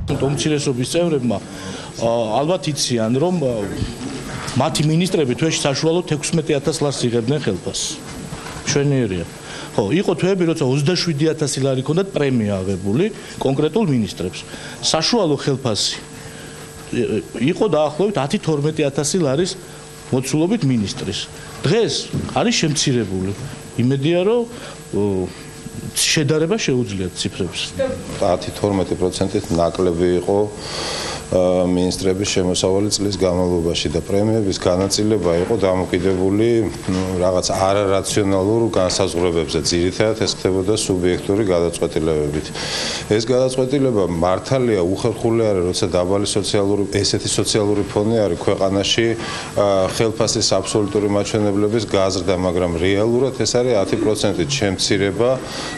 უმცირესობის წევრებმა ალბათ იციან, რომ მათი მინისტრები თვეში საშუალოდ 16,000 ლარს იღებდნენ ხელფასს. მშვენიერია. ხო, იყო თვეები, როცა 27,000 ლარი ჰქონდათ პრემია აღებული კონკრეტულ მინისტრებს. საშუალო ხელფასი იყო დაახლოებით 10-12,000 ლარის მოცულობით მინისტრის. დღეს არის შემცირებული. იმედია, რომ შედარება შეუძლიათ ციფრებს. 10-12%-ით ნაკლები იყო მინისტრების შემოსავალი წლის განმავლობაში და პრემიების განაწილება იყო დამოკიდებული რაღაც არარაციონალურ განსაზღვრებებზე. ძირითადად ეს ხდებოდა სუბიექტური გადაწყვეტილებებით. ეს გადაწყვეტილება მართალია უხერხული არის, როცა დაბალი ესეთი სოციალური ფონი არის ქვეყანაში ხელფასის აბსოლუტური მაჩვენებლების გაზრდა, მაგრამ რეალურად ეს არის 10%-ით შემცირება,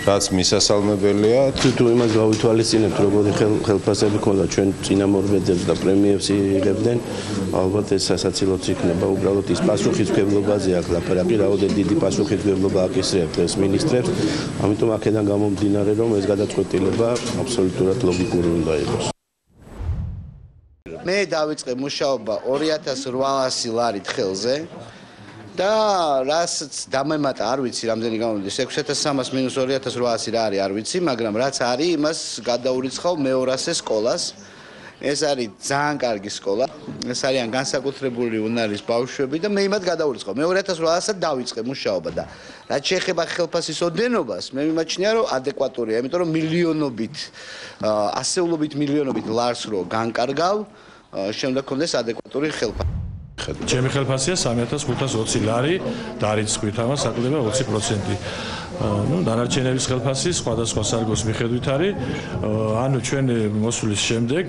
რაც მისასალმებელია. თუ იმას გავითვალისწინებთ, როგორი ხელფასები ქონდა ჩვენ წინამორბედებს და პრემიებს იღებდნენ, ალბათ ეს სასაცილოც იქნება. უბრალოდ ის პასუხისმგებლობაზე აქვს ლაპარაკი, რაოდენ დიდი პასუხისმგებლობა აკისრებთ ეს მინისტრებს, ამიტომ აქედან გამომდინარე, რომ ეს გადაწყვეტილება აბსოლუტურად ლოგიკური უნდა იყოს. მე დავიწყე მუშაობა 2,800 ლარით ხელზე და რასაც დამემატა არ ვიცი რამდენი გამომდის 6,300 მინუს 2,800 რა არის არ ვიცი, მაგრამ რაც არის იმას გადაურიცხავ მე-200 სკოლას. ეს არის ძალიან კარგი სკოლა. ეს არიან განსაკუთრებული უნარის ბავშვები და მე იმათ გადაურიცხავ. მე 2,800-ად დავიწყე მუშაობა და რაც შეეხება ხელფასის ოდენობას, მე მიმაჩნია რომ ადეკვატურია, იმიტომ რომ მილიონობით, ასეულობით მილიონობით ლარს რო განკარგავ, შემდეგ კონდეს ადეკვატური ხელფასი. ჩემი ხელფასია 3,520 ლარი დარიცხვით, ამას აკლდება 20%. დანარჩენების ხელფასი სხვადასხვა სარგოს მიხედვით არის. ანუ ჩვენ მოსulis შემდეგ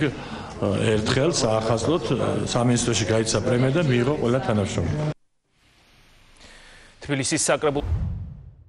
ერთხელ საახალწლოდ სამინისტროში გაიცა პრემია და მიიღო ყველა თანამშრომელი. თბილისის საკრებულო